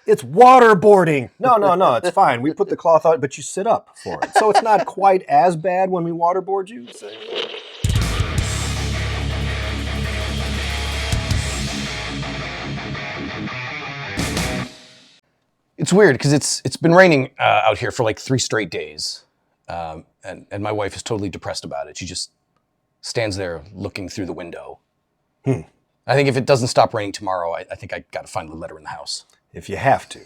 It's waterboarding. No, it's fine. We put the cloth on, but you sit up for it. So it's not quite as bad when we waterboard you. So. It's weird because it's been raining out here for like 3 straight days, and my wife is totally depressed about it. She just stands there looking through the window. I think if it doesn't stop raining tomorrow, I think I got to finally let her in the house. If you have to.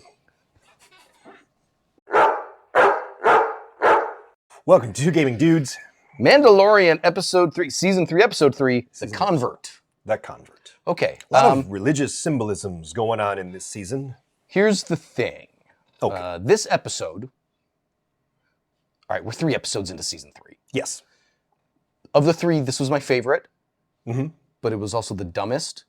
Welcome to Two Gaming Dudes. Mandalorian episode 3, season 3, episode 3, The Convert. The Convert. Okay. A lot of religious symbolisms going on in this season. Here's the thing. Okay. This episode, all right, we're 3 episodes into season 3. Yes. Of the 3, this was my favorite, Mm-hmm. but it was also the dumbest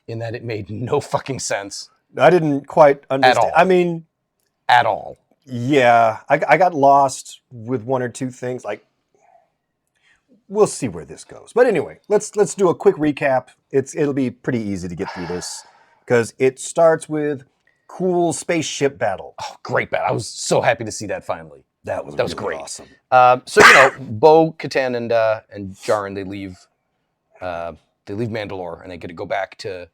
in that it made no fucking sense. I didn't quite understand. At all. I mean, at all. Yeah, I got lost with one or two things. Like, we'll see where this goes. But anyway, let's do a quick recap. It'll be pretty easy to get through this because it starts with cool spaceship battle. Oh, great battle! I was so happy to see that finally. That was really great. Awesome. So Bo-Katan and Djarin, they leave Mandalore and they get to go back to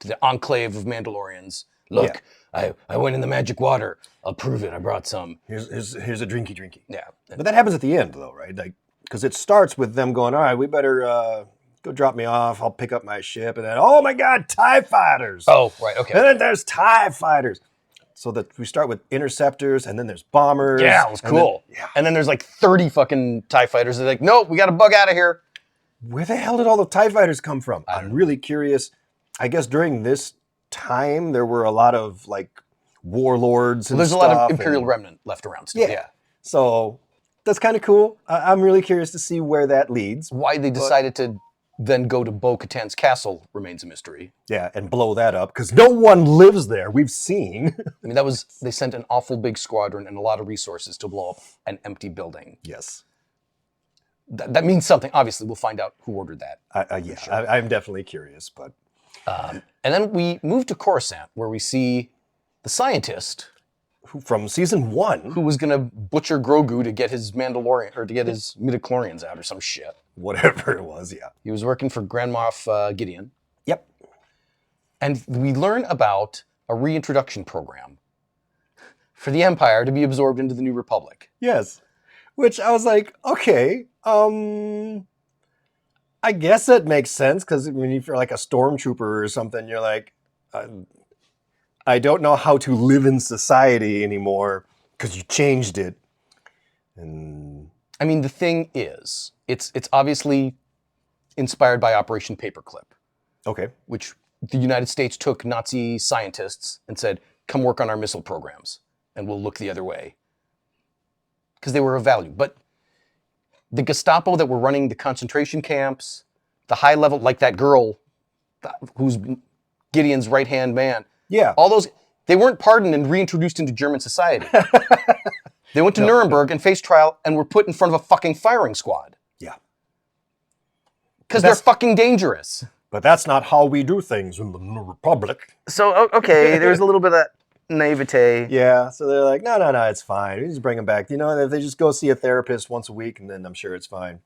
the enclave of Mandalorians. Look, yeah. I went in the magic water. I'll prove it. I brought some. Here's a drinky. Yeah. But that happens at the end, though, right? Like, because it starts with them going, all right, we better go drop me off. I'll pick up my ship. And then, oh, my God, TIE fighters. Oh, right, okay. And then there's TIE fighters. So that we start with interceptors, and then there's bombers. Yeah, it was cool. And then there's like 30 fucking TIE fighters. They're like, nope, we got to bug out of here. Where the hell did all the TIE fighters come from? I'm really curious. I guess during this time, there were a lot of, like, warlords and there's stuff. There's a lot of Imperial remnant left around still, yeah. So that's kind of cool. I'm really curious to see where that leads. Why they decided to then go to Bo-Katan's castle remains a mystery. Yeah, and blow that up, because no one lives there, we've seen. I mean, they sent an awful big squadron and a lot of resources to blow up an empty building. Yes. That means something. Obviously, we'll find out who ordered that. Yeah, sure. I'm definitely curious, but... And then we move to Coruscant, where we see the scientist... From season 1. Who was going to butcher Grogu to get his Mandalorian, or to get his midichlorians out or some shit. Whatever it was, yeah. He was working for Grand Moff Gideon. Yep. And we learn about a reintroduction program for the Empire to be absorbed into the New Republic. Yes. Which I was like, okay, I guess that makes sense, because if you're like a stormtrooper or something, you're like, I don't know how to live in society anymore because you changed it. And I mean, the thing is, it's obviously inspired by Operation Paperclip. Okay. Which the United States took Nazi scientists and said, come work on our missile programs and we'll look the other way. Because they were of value. But the Gestapo that were running the concentration camps, the high level, like that girl who's Gideon's right-hand man. Yeah. All those, they weren't pardoned and reintroduced into German society. They went to Nuremberg and faced trial and were put in front of a fucking firing squad. Yeah. Because they're fucking dangerous. But that's not how we do things in the New Republic. So, okay, there's a little bit of that naivete. Yeah, so they're like, no, it's fine. We just bring them back. You know, if they just go see a therapist once a week, and then I'm sure it's fine.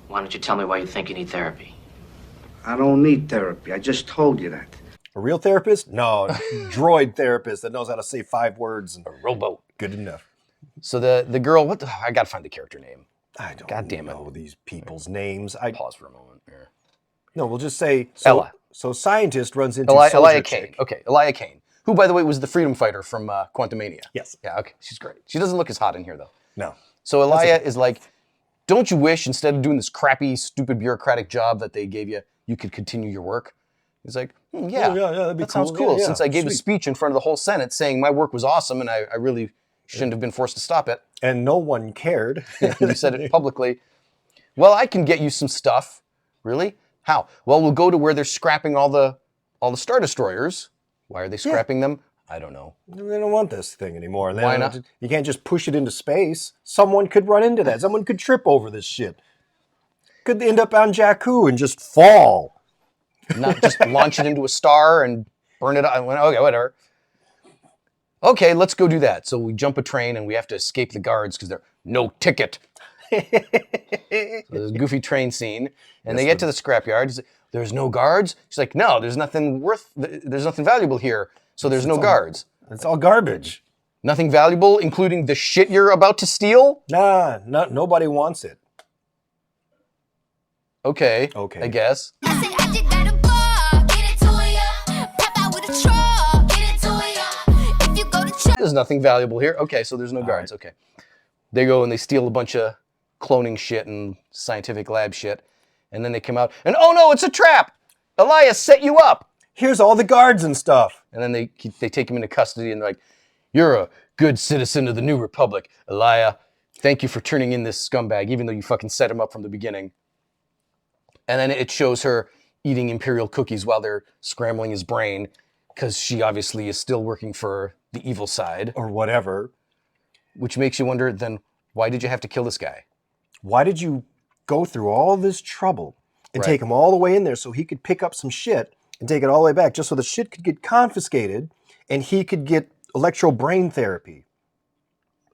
Why don't you tell me why you think you need therapy? I don't need therapy. I just told you that. A real therapist? No, droid therapist that knows how to say 5 words. And a rowboat. Good enough. So the girl, I gotta find the character name. I don't God damn know it. These people's names. Pause for a moment here. No, we'll just say Ella. So scientist runs into Elia Kane. Okay, Elia Kane. Who, by the way, was the freedom fighter from Quantumania. Yes. Yeah, okay. She's great. She doesn't look as hot in here, though. No. So Elia is like, don't you wish, instead of doing this crappy, stupid bureaucratic job that they gave you, you could continue your work? He's like, yeah, that'd be that sounds cool. Yeah, Since I gave sweet. a speech in front of the whole Senate saying my work was awesome and I really shouldn't have been forced to stop it. And no one cared. You said it publicly. Well, I can get you some stuff. Really? How? Well, we'll go to where they're scrapping all the Star Destroyers. Why are they scrapping them? I don't know. They don't want this thing anymore. Why not? You can't just push it into space. Someone could run into that. Someone could trip over this shit. Could end up on Jakku and just fall. Not just launch it into a star and burn it out. Okay, whatever. Okay, let's go do that. So we jump a train and we have to escape the guards because they're no ticket. So there's a goofy train scene, and they get to the scrapyard. He's like, there's no guards. She's like, no, there's nothing valuable here. So there's no guards. It's all garbage. Nothing valuable, including the shit you're about to steal? Nah, nobody wants it. Okay. Okay. I guess. I said I just got a ball, get it to ya. Pop out with a truck, get it to ya. If you go to church. There's nothing valuable here. Okay, so there's no guards. right. Okay. They go and they steal a bunch of cloning shit and scientific lab shit. And then they come out and, oh no, it's a trap! Elias set you up! Here's all the guards and stuff. And then they take him into custody and they're like, you're a good citizen of the New Republic, Elia. Thank you for turning in this scumbag, even though you fucking set him up from the beginning. And then it shows her eating Imperial cookies while they're scrambling his brain, because she obviously is still working for the evil side. Or whatever. Which makes you wonder, then, why did you have to kill this guy? Why did you go through all this trouble and take him all the way in there so he could pick up some shit and take it all the way back just so the shit could get confiscated and he could get electro brain therapy?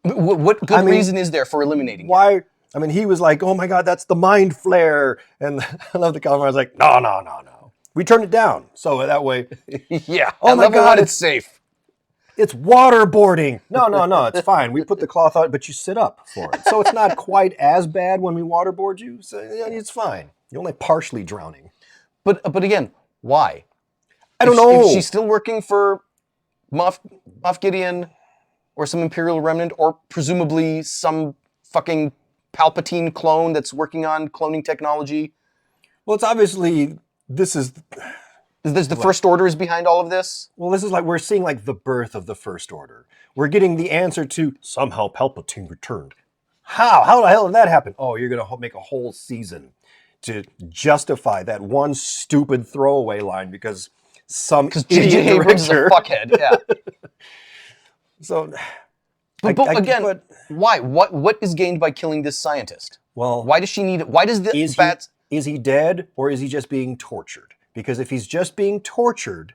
What good reason is there for eliminating him? Why? I mean, he was like, oh my God, that's the mind flare. And I love the comment. I was like, no. We turned it down. So that way, Yeah. Oh my level God, one, it's safe. it's waterboarding. No, it's fine. We put the cloth on, but you sit up for it. So it's not quite as bad when we waterboard you. So yeah, it's fine. You're only partially drowning. But again, why? I don't know. If she's still working for Moff Gideon or some Imperial remnant or presumably some fucking Palpatine clone that's working on cloning technology. Well, it's obviously, this is The First Order is behind all of this? this is like, we're seeing like the birth of the First Order. We're getting the answer to somehow Palpatine returned. How? How the hell did that happen? Oh, you're going to make a whole season to justify that one stupid throwaway line because some J.J. idiot Abrams is a director. fuckhead. Yeah. So, But again, why? What is gained by killing this scientist? well, Why does she need it? Why does the is bats... he dead or is he just being tortured? Because if he's just being tortured,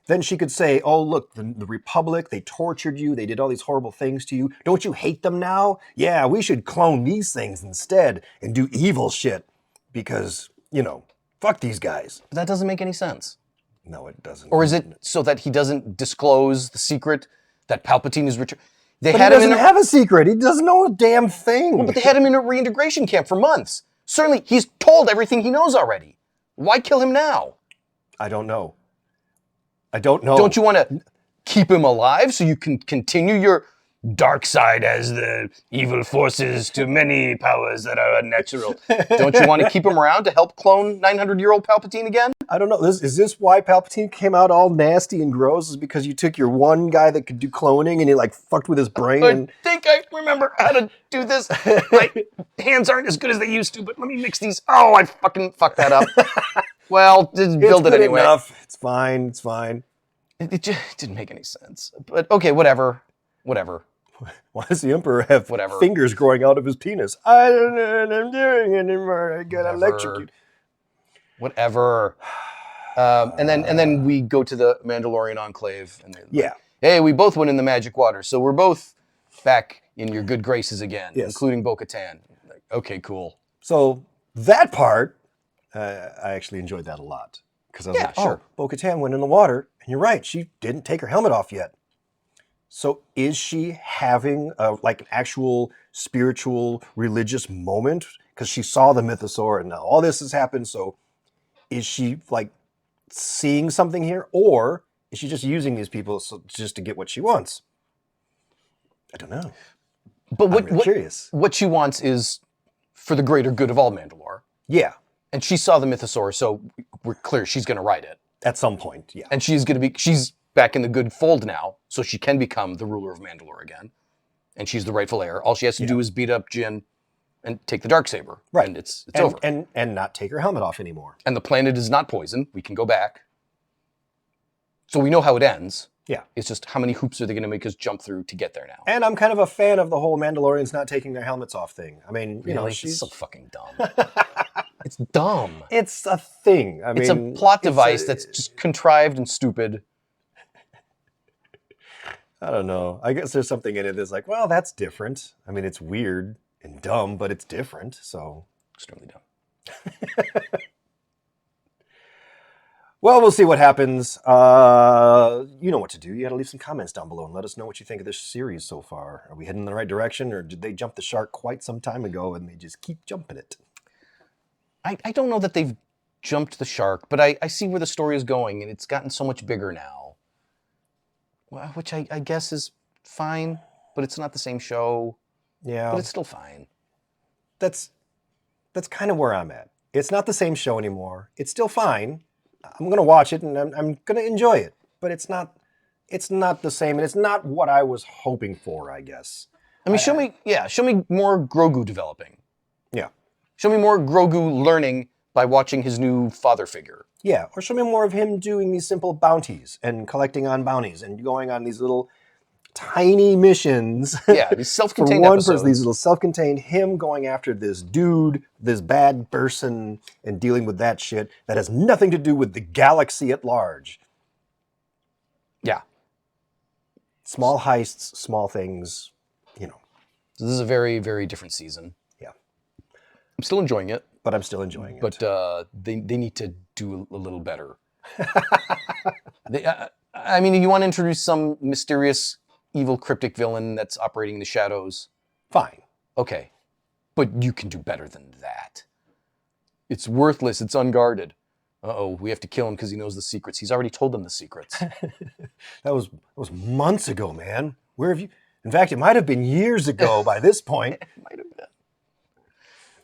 then she could say, oh, look, the Republic, they tortured you. They did all these horrible things to you. Don't you hate them now? Yeah, we should clone these things instead and do evil shit because, fuck these guys. But that doesn't make any sense. No, it doesn't. Or is it so that he doesn't disclose the secret that Palpatine is returned? They But had he him in doesn't have a secret. He doesn't know a damn thing. But they had him in a reintegration camp for months. Certainly, he's told everything he knows already. Why kill him now? I don't know. I don't know. Don't you want to keep him alive so you can continue your dark side as the evil forces to many powers that are unnatural? Don't you want to keep him around to help clone 900-year-old Palpatine again? I don't know. Is this why Palpatine came out all nasty and gross? Is because you took your one guy that could do cloning and you fucked with his brain? I And think I remember how to do this. My hands aren't as good as they used to, but let me mix these. Oh, I fucking fucked that up. Well, just build it good anyway. enough. It's fine. It's fine. It just didn't make any sense. But okay, whatever. Why does the Emperor have Whatever. fingers growing out of his penis? I don't know what I'm doing anymore. I got electrocuted. Whatever. And then we go to the Mandalorian Enclave. And they're like, Yeah. hey, we both went in the magic water, so we're both back in your good graces again, Yes. including Bo-Katan. Like, okay, cool. So that part, I actually enjoyed that a lot. Because I was like, sure. oh, Bo-Katan went in the water. And you're right. She didn't take her helmet off yet. So is she having an actual spiritual religious moment? Because she saw the mythosaur and now all this has happened. So is she seeing something here? Or is she just using these people just to get what she wants? I don't know. But I'm really curious. what she wants is for the greater good of all Mandalore. Yeah, And she saw the mythosaur, so we're clear she's going to ride it. at some point, yeah. And she's back in the good fold now, so she can become the ruler of Mandalore again. And she's the rightful heir. All she has to do is beat up Jin and take the Darksaber. Right. And it's over. And not take her helmet off anymore. And the planet is not poison. We can go back. So we know how it ends. Yeah. It's just how many hoops are they going to make us jump through to get there now? And I'm kind of a fan of the whole Mandalorians not taking their helmets off thing. I mean, Really? she's... It's so fucking dumb. It's dumb. It's a thing. I mean, It's a plot device that's just contrived and stupid. I don't know. I guess there's something in it that's like, well, that's different. I mean, it's weird and dumb, but it's different. So, Extremely dumb. well, we'll see what happens. You know what to do. You got to leave some comments down below and let us know what you think of this series so far. Are we heading in the right direction, or did they jump the shark quite some time ago and they just keep jumping it? I don't know that they've jumped the shark, but I see where the story is going, and it's gotten so much bigger now. Well, which I guess is fine, but it's not the same show. Yeah, But it's still fine. that's kind of where I'm at. It's not the same show anymore. It's still fine. I'm gonna watch it and I'm gonna enjoy it, but it's not the same, and it's not what I was hoping for, I guess. I mean, show me more Grogu developing. Yeah. Show me more Grogu learning by watching his new father figure. Yeah, or show me more of him doing these simple bounties and collecting on bounties and going on these little tiny missions. Yeah, these For self-contained one episodes. person, these little self-contained, him going after this dude, this bad person, and dealing with that shit that has nothing to do with the galaxy at large. Yeah. Small heists, small things, you know. So this is a very, very different season. Yeah. I'm still enjoying it, But I'm still enjoying it. but they need to do a little better. I mean, you want to introduce some mysterious, evil, cryptic villain that's operating in the shadows. Fine. Okay, but you can do better than that. It's worthless. It's unguarded. Uh-oh, we have to kill him because he knows the secrets. He's already told them the secrets. That was months ago, man. Where have you? In fact, it might have been years ago by this point. Might have been.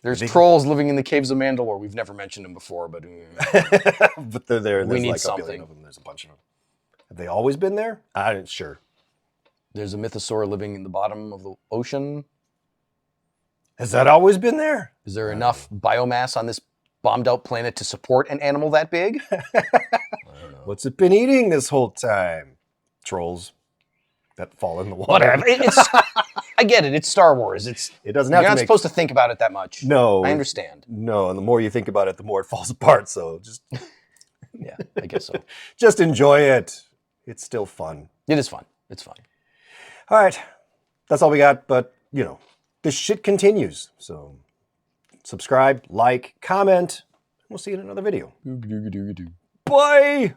There's trolls living in the caves of Mandalore. We've never mentioned them before, but But they're there. We There's need like a something. billion of them. There's a bunch of them. Have they always been there? I'm not sure. there's a mythosaur living in the bottom of the ocean. Has that always been there? Is there enough biomass on this bombed out planet to support an animal that big? What's it been eating this whole time? Trolls that fall in the water. Whatever. I get it. It's Star Wars. It doesn't You're have to not make... supposed to think about it that much. No. I understand. No, and the more you think about it, the more it falls apart. So Yeah, I guess so. just enjoy it. It's still fun. It is fun. It's fun. All right. That's all we got. But, you know, this shit continues. So subscribe, like, comment. We'll see you in another video. Bye.